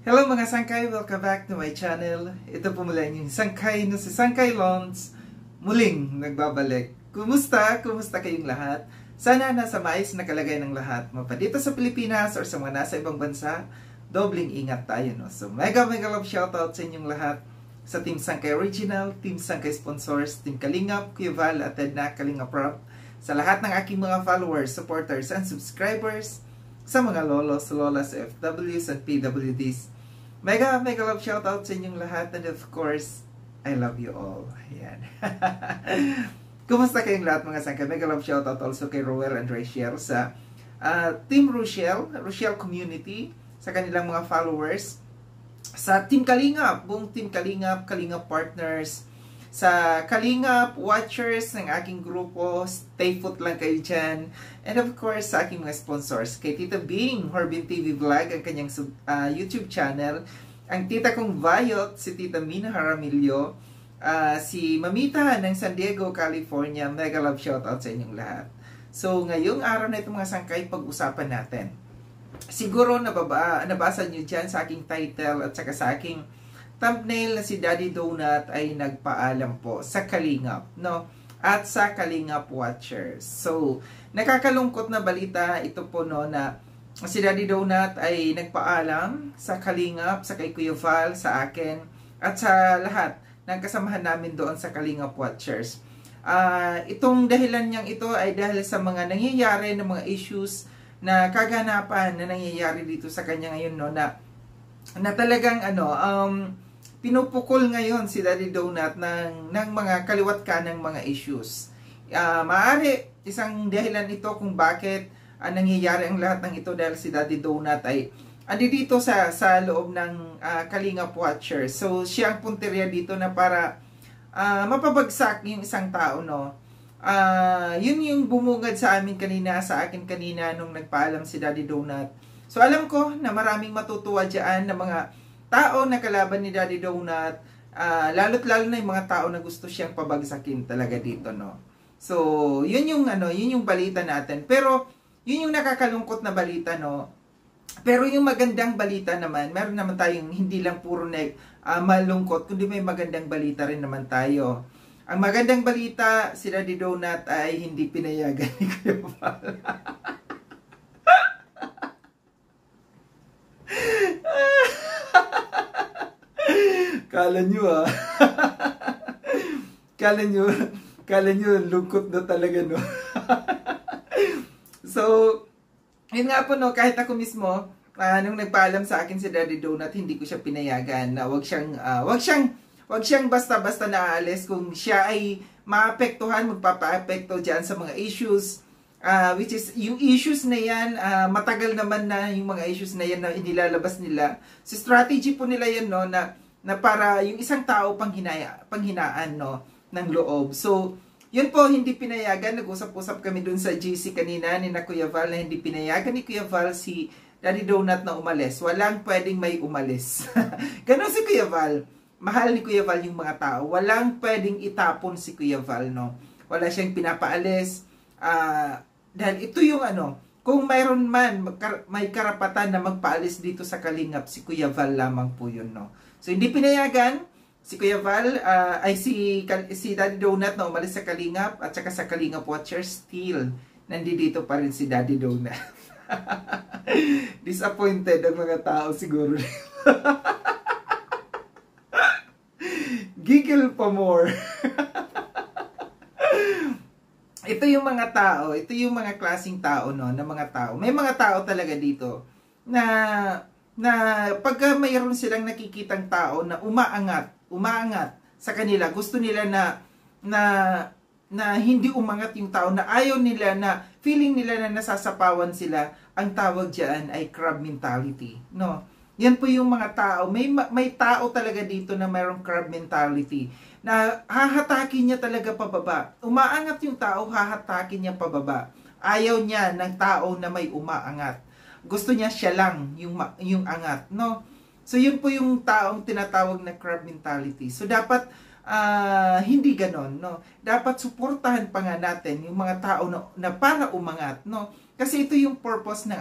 Hello mga sangkay! Welcome back to my channel. Ito po mula yung sangkay na si Sangkay Lons muling nagbabalik. Kumusta? Kumusta kayong lahat? Sana nasa maayos na kalagay ng lahat. Mapa dito sa Pilipinas or sa mga nasa ibang bansa, dobling ingat tayo. No? So mega love shoutout sa inyong lahat. Sa Team Sangkay Original, Team Sangkay Sponsors, Team Kalingap, Kuya Val at Edna Kalingap Rob. Sa lahat ng aking mga followers, supporters, and subscribers. Sa mga lolos, lolas, FWs, and PWDs. Mega love shoutout sa inyong lahat, and of course, I love you all. Ayan. Kumusta kayong lahat mga sangkay? Mega love shoutout also kay Roel and Rachel sa Team Rochelle Community, sa kanilang mga followers, sa Team Kalingap, buong Team Kalingap, Kalingap Partners, sa Kalingap Watchers ng aking grupo, stay put lang kayo dyan. And of course, sa aking mga sponsors, kay Tita Bing, Horbin TV Vlog, ang kanyang YouTube channel, ang tita kong Vayot, si Tita Mina Haramillo, si Mamita ng San Diego, California. Mega love shoutout sa inyong lahat. So, ngayong araw na ito mga sangkay, pag-usapan natin. Siguro nabasa nyo dyan sa aking title at saka sa aking thumbnail na si Daddy Donut ay nagpaalam po sa Kalingap, no? At sa Kalingap Watchers. So, nakakalungkot na balita ito po, no, na si Daddy Donut ay nagpaalam sa Kalingap, sa kay Kuya Val, sa akin, at sa lahat ng kasamahan namin doon sa Kalingap Watchers. Itong dahilan niyang ito ay dahil sa mga nangyayari ng mga issues na kaganapan na nangyayari dito sa kanya ngayon, no, na talagang pinupukol ngayon si Daddy Donut ng mga kaliwat kanang mga issues. Maaari isang dahilan ito kung bakit nangyayari ang lahat ng ito dahil si Daddy Donut ay dito sa loob ng Kalingap Watcher. So siya ang punteriya dito na para mapabagsak yung isang tao, no. Yun yung bumungad sa amin kanina, sa akin kanina nung nagpaalam si Daddy Donut. So alam ko na maraming matutuwa dyan na mga tao na kalaban ni Daddy Donut, lalo't lalo na yung mga tao na gusto siyang pabagsakin talaga dito, no. So, yun yung balita natin. Pero yun yung nakakalungkot na balita, no. Pero yung magandang balita naman, meron naman tayong hindi lang puro malungkot, kundi may magandang balita rin naman tayo. Ang magandang balita, si Daddy Donut ay hindi pinayagan ni Kuya Val. Kala nyo, lungkot na talaga, no? So, yun nga po, no, kahit ako mismo, nung nagpaalam sa akin si Daddy Donut, hindi ko siya pinayagan na wag siyang basta-basta naaalis kung siya ay maapektuhan, magpapa-apekto dyan sa mga issues, which is, yung issues na yan, matagal naman na yung mga issues na yan na inilalabas nila. So, strategy po nila yan, no, na para yung isang tao panghinaan, no, ng loob. So, yun po, hindi pinayagan. Nag-usap-usap kami dun sa GC kanina ni na Kuya Val na hindi pinayagan ni Kuya Val si Daddy Donut na umalis. Walang pwedeng may umalis. Ganon si Kuya Val. Mahal ni Kuya Val yung mga tao. Walang pwedeng itapon si Kuya Val, no. Wala siyang pinapaalis. Dahil ito yung kung mayroon man may karapatan na magpaalis dito sa Kalingap, si Kuya Val lamang po yun, no. So, hindi pinayagan si Kuya Val, si Daddy Donut na umalis sa Kalingap at saka sa Kalingap Watchers, still, nandito pa rin si Daddy Donut. Disappointed ang mga tao siguro. Giggle pa more. Ito yung mga tao, ito yung mga klaseng tao, no, na mga tao. May mga tao talaga dito na pagka mayroon silang nakikitang tao na umaangat sa kanila, gusto nila na hindi umangat yung tao, na ayaw nila, na feeling nila na nasasapawan sila, ang tawag diyan ay crab mentality, no. Yan po yung mga tao, may tao talaga dito na mayroong crab mentality, na hahatakin niya talaga pababa. Umaangat yung tao, hahatakin niya pababa. Ayaw niya ng tao na may umaangat. Gusto niya siya lang yung angat, no? So yun po yung taong tinatawag na crab mentality. So dapat hindi ganon, no? Dapat suportahan pa nga natin yung mga tao na para umangat, no? Kasi ito yung purpose ng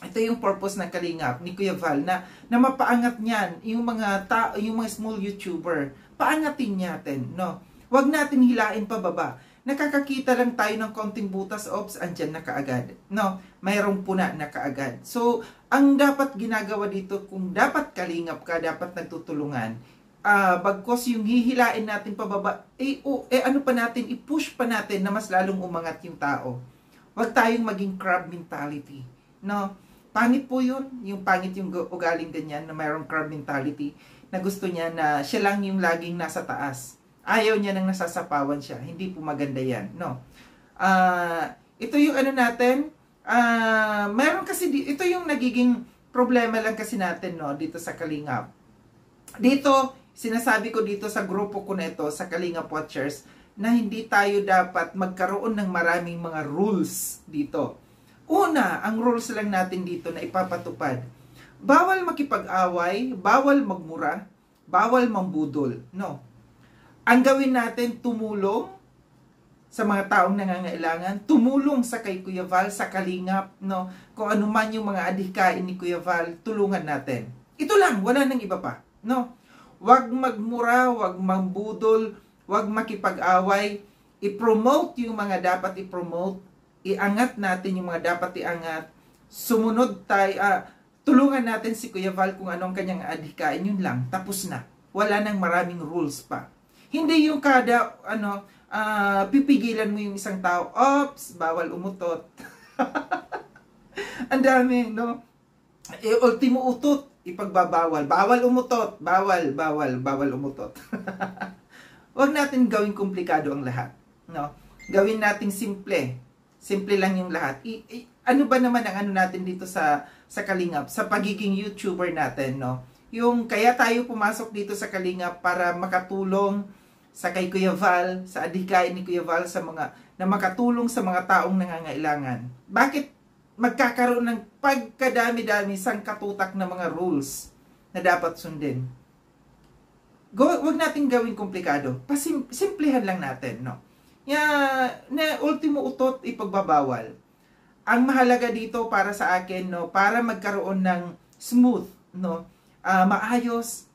Ito yung purpose ng Kalingap ni Kuya Val na mapaangat niyan yung mga yung mga small YouTuber. Paangatin natin, no? Huwag natin hilain pababa. Nakakakita lang tayo ng konting butas, ops, andyan na kaagad. No, mayroong puna na kaagad. So, ang dapat ginagawa dito, kung dapat kalingap ka, dapat nagtutulungan, bagkos yung hihilain natin pababa, ano pa natin, i-push pa natin na mas lalong umangat yung tao. Huwag tayong maging crab mentality. No, pangit po yun. Yung pangit yung ugaling ganyan na mayroong crab mentality na gusto niya na siya lang yung laging nasa taas. Ayaw niya nang nasasapawan siya. Hindi po maganda yan. No. Ito yung ano natin. Meron kasi, ito yung nagiging problema lang kasi natin, no, dito sa Kalingap. Dito, sinasabi ko dito sa grupo ko na ito, sa Kalingap Watchers, na hindi tayo dapat magkaroon ng maraming mga rules dito. Una, ang rules lang natin dito na ipapatupad. Bawal makipag-away, bawal magmura, bawal mambudol. No. Ang gawin natin, tumulong sa mga taong nangangailangan, tumulong sa kay Kuya Val, sa Kalingap, no? Kung ano man yung mga adhikain ni Kuya Val, tulungan natin. Ito lang, wala nang iba pa, no? Huwag magmura, huwag mambudol, huwag makipag-away, i-promote yung mga dapat i-promote, iangat natin yung mga dapat iangat, sumunod tayo, tulungan natin si Kuya Val kung anong kanyang adhikain, yun lang, tapos na. Wala nang maraming rules pa. Hindi yung kada, pipigilan mo yung isang tao, ops, bawal umutot. Ang dami, no? Ultimo utot, ipagbabawal. Bawal umutot, bawal umutot. Huwag natin gawing komplikado ang lahat, no? Gawin nating simple. Simple lang yung lahat. Ano ba naman ang ano natin dito sa Kalingap, sa pagiging YouTuber natin, no? Yung kaya tayo pumasok dito sa Kalingap para makatulong sa kay Kuya Val, sa adhikain ni Kuya Val, sa mga na makatulong sa mga taong nangangailangan. Bakit magkakaroon ng pagkadami-dami sangkatutak na mga rules na dapat sundin? Huwag natin gawing komplikado. Simplihan lang natin, no? Na ultimo utot ipagbabawal. Ang mahalaga dito para sa akin, no, para magkaroon ng smooth, no, maayos,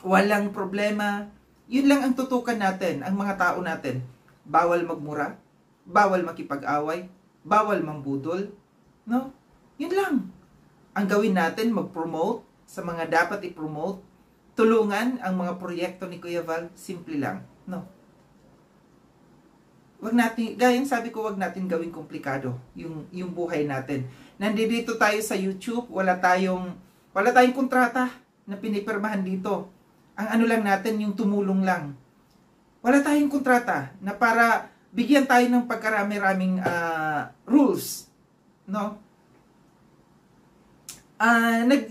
walang problema. Yun lang ang tutukan natin, ang mga tao natin. Bawal magmura, bawal makipag-away, bawal mambudol, no? Yun lang. Ang gawin natin, mag-promote sa mga dapat i-promote, tulungan ang mga proyekto ni Kuya Val, simple lang, no? Wag natin, gayang sabi ko, wag natin gawing komplikado yung buhay natin. Nandito tayo sa YouTube, wala tayong kontrata na pinipirmahan dito. Ang ano lang natin, yung tumulong lang. Wala tayong kontrata na para bigyan tayo ng pagkarami-raming rules, no?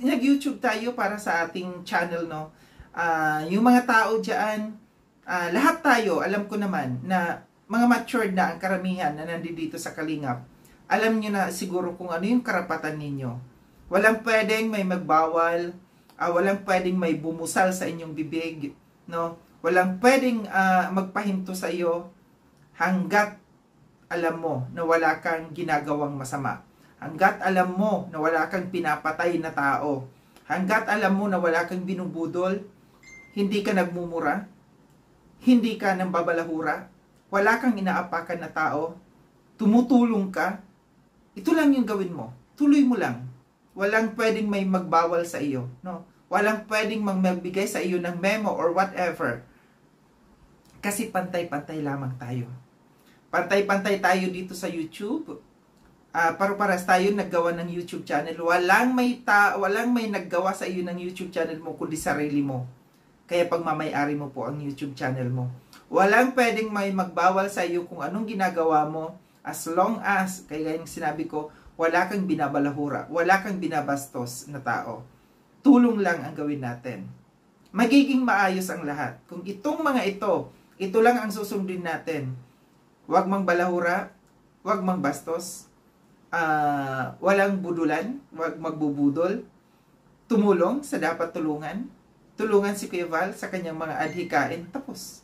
Nag-YouTube tayo para sa ating channel, no? Yung mga tao dyan, lahat tayo, alam ko naman na mga matured na ang karamihan na nandito sa Kalingap. Alam nyo na siguro kung ano yung karapatan ninyo. Walang pwedeng may magbawal, walang pwedeng may bumusal sa inyong bibig, no? Walang pwedeng magpahinto sa iyo hanggat alam mo na wala kang ginagawang masama. Hanggat alam mo na wala kang pinapatay na tao. Hanggat alam mo na wala kang binubudol, hindi ka nagmumura, hindi ka nang babalahura, wala kang inaapakan na tao, tumutulong ka, ito lang yung gawin mo. Tuloy mo lang. Walang pwedeng may magbawal sa iyo, no? Walang pwedeng magbigay sa iyo ng memo or whatever. Kasi pantay-pantay lamang tayo. Pantay-pantay tayo dito sa YouTube. Paru-paras tayo naggawa ng YouTube channel. Walang may naggawa sa iyo ng YouTube channel mo kundi sarili mo. Kaya pagmamay-ari mo po ang YouTube channel mo. Walang pwedeng may magbawal sa iyo kung anong ginagawa mo as long as, kaya yung sinabi ko, wala kang binabalahura, wala kang binabastos na tao. Tulong lang ang gawin natin. Magiging maayos ang lahat. Kung itong mga ito lang ang susundin natin. Huwag mang balahura, huwag mang bastos, walang budulan, huwag magbubudol, tumulong sa dapat tulungan, tulungan si Kuya Val sa kanyang mga adhikain, tapos.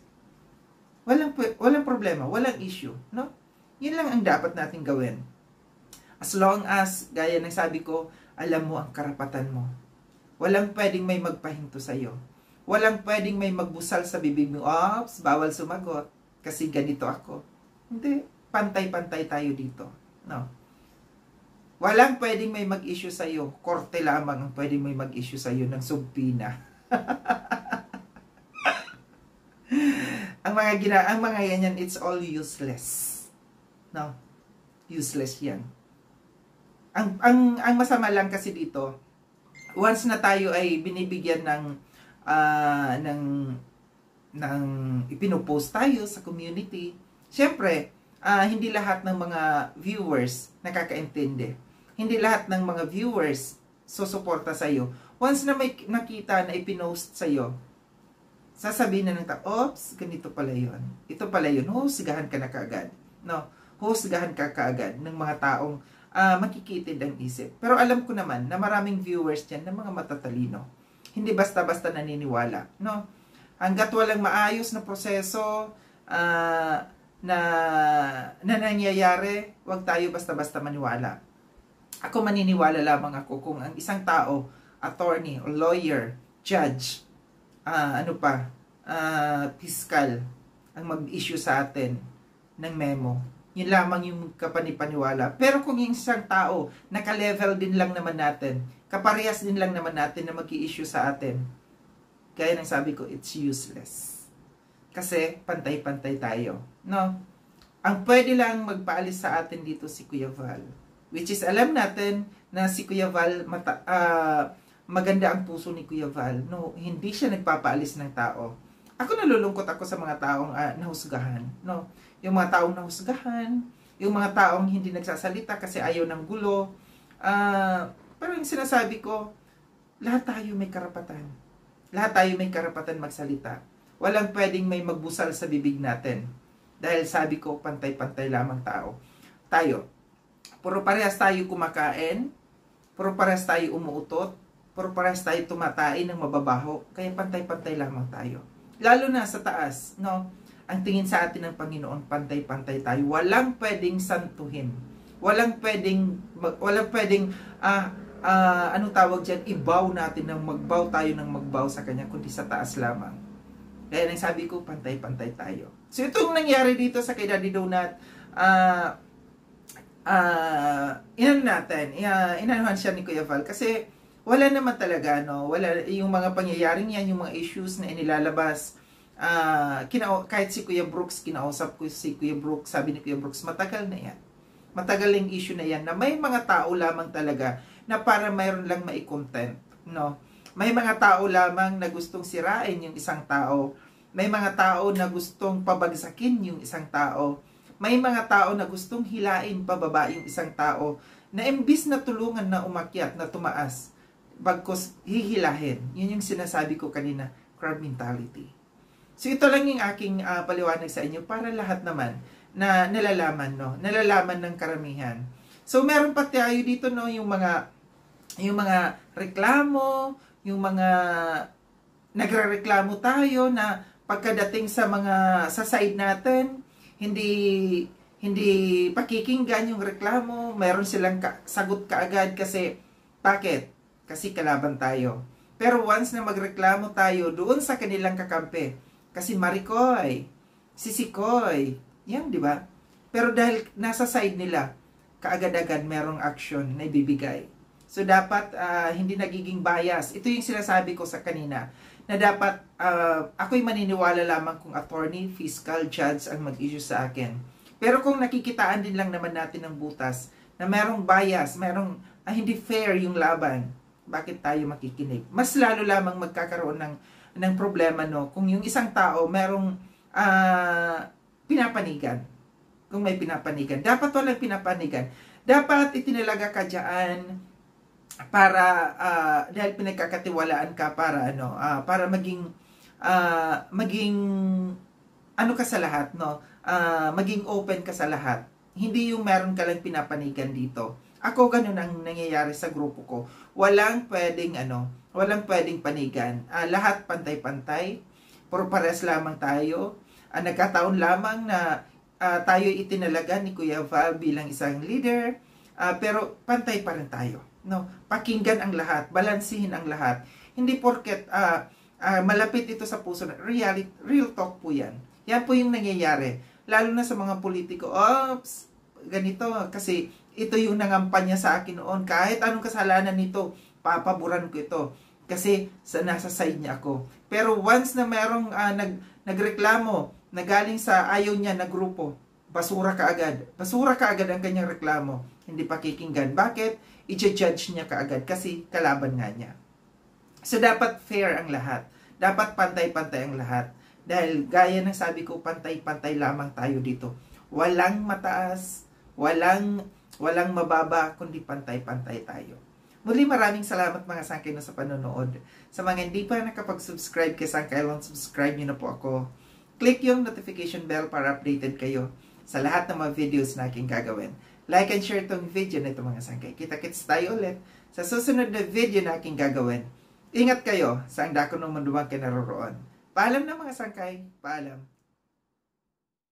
Walang problema, walang issue, no? Yun lang ang dapat natin gawin. As long as, gaya ng sabi ko, alam mo ang karapatan mo. Walang pwedeng may magpahinto sa'yo. Walang pwedeng may magbusal sa bibig mo, ops, bawal sumagot, kasi ganito ako. Hindi, pantay-pantay tayo dito. No. Walang pwedeng may mag-issue sa'yo. Korte lamang ang pwedeng may mag-issue sa'yo ng subpina. ang mga ganyan, it's all useless. No? Useless yan. Ang masama lang kasi dito, once na tayo ay binibigyan ng ipinopost tayo sa community, syempre, hindi lahat ng mga viewers nakakaintindi. Hindi lahat ng mga viewers susuporta sa iyo. Once na may nakita na ipinost sa iyo, sasabihin na ng tao, oops, ganito pala yun. Ito pala yun. Husgahan ka na kaagad. No? Husgahan ka kaagad ng mga taong makikitid ang isip. Pero alam ko naman na maraming viewers dyan na mga matatalino. Hindi basta-basta naniniwala. No? Hanggat walang maayos na proseso na nangyayari, huwag tayo basta-basta maniwala. Ako maniniwala lamang ako kung ang isang tao, attorney or lawyer, judge, fiscal, ang mag-issue sa atin ng memo. Yun lamang yung kapanipaniwala. Pero kung yung isang tao, naka-level din lang naman natin, kaparehas din lang naman natin na mag-i-issue sa atin, gaya ng sabi ko, it's useless. Kasi pantay-pantay tayo. No? Ang pwede lang magpaalis sa atin dito si Kuya Val. Which is, alam natin na si Kuya Val, maganda ang puso ni Kuya Val. No, hindi siya nagpapaalis ng tao. Ako nalulungkot ako sa mga taong nahusgahan. No? Yung mga taong nahusgahan, yung mga taong hindi nagsasalita kasi ayaw ng gulo. Pero yung sinasabi ko, lahat tayo may karapatan. Lahat tayo may karapatan magsalita. Walang pwedeng may magbusal sa bibig natin. Dahil sabi ko, pantay-pantay lamang tayo. Puro parehas tayo kumakain, puro parehas tayo umuutot, puro parehas tayo tumatain ng mababaho. Kaya pantay-pantay lamang tayo. Lalo na sa taas, no? Ang tingin sa atin ng Panginoon, pantay-pantay tayo. Walang pwedeng santuhin. Walang pwedeng anong tawag dyan, ibaw natin ng magbaw tayo ng magbaw sa Kanya, kundi sa taas lamang. Kaya nang sabi ko, pantay-pantay tayo. So itong nangyari dito sa kay Daddy Donut, inanuhan siya ni Kuya Val kasi wala naman talaga, no? Wala, yung mga pangyayaring yan, yung mga issues na inilalabas, kahit si Kuya Brooks, kinausap ko si Kuya Brooks, sabi ni Kuya Brooks, matagal na yan. Matagal yung issue na yan, na may mga tao lamang talaga na para mayroon lang mai-content, no? May mga tao lamang na gustong sirain yung isang tao. May mga tao na gustong pabagsakin yung isang tao. May mga tao na gustong hilain pababa yung isang tao na imbis na tulungan na umakyat, na tumaas, bagkos hihilahin. Yun yung sinasabi ko kanina, crab mentality. So ito lang yung aking paliwanag sa inyo para lahat naman na nalalaman, no? Nalalaman ng karamihan. So meron pa tayo dito, no, yung mga reklamo, yung mga nagrereklamo tayo na pagkadating sa side natin, hindi pakikinggan yung reklamo, mayroon silang sagot kaagad kasi bakit? Kasi kalaban tayo. Pero once na magreklamo tayo doon sa kanilang kakampi, kasi Maricoy, Sisikoy, yan, di ba? Pero dahil nasa side nila, kaagad-agad merong action na ibibigay. So dapat hindi nagiging bias. Ito yung sinasabi ko sa kanina, na dapat ako'y maniniwala lamang kung attorney, fiscal, judge ang mag-issue sa akin. Pero kung nakikitaan din lang naman natin ng butas na merong bias, merong hindi fair yung laban, bakit tayo makikinig? Mas lalo lamang magkakaroon ng problema, no? Kung yung isang tao merong pinapanigan. Kung may pinapanigan. Dapat walang pinapanigan. Dapat itinalaga ka dyan para dahil pinagkakatiwalaan ka para para maging ka sa lahat, no? Maging open ka sa lahat. Hindi yung meron ka lang pinapanigan dito. Ako ganun ang nangyayari sa grupo ko. Walang pwedeng panigan. Lahat pantay-pantay. Puro pares lamang tayo. Nagkataon lamang na tayo itinalaga ni Kuya Val bilang isang leader. Pero pantay pa rin tayo. No? Pakinggan ang lahat, balansihin ang lahat. Hindi porket malapit ito sa puso, real talk po yan. Yan po yung nangyayari. Lalo na sa mga politiko, oops, ganito, kasi ito yung nangampanya sa akin noon. Kahit anong kasalanan nito, papaboran ko ito. Kasi nasa side niya ako. Pero once na merong nagreklamo na galing sa ayaw niya na grupo, basura ka agad. Basura ka agad ang kanyang reklamo. Hindi pakikinggan. Bakit? I-judge niya kaagad kasi kalaban nga niya. So dapat fair ang lahat. Dapat pantay-pantay ang lahat. Dahil gaya ng sabi ko, pantay-pantay lamang tayo dito. Walang mataas, walang mababa, kundi pantay-pantay tayo. Muli maraming salamat mga sangkay na sa panonood. Sa mga hindi pa nakapag-subscribe kay Sangkay Lon, subscribe niyo na po ako. Click yung notification bell para updated kayo sa lahat ng mga videos na aking gagawin. Like and share itong video na ito mga sangkay. Kita-kits tayo ulit sa susunod na video na aking gagawin. Ingat kayo sa ang dako ng munduang kinaroroon. Paalam na mga sangkay. Paalam.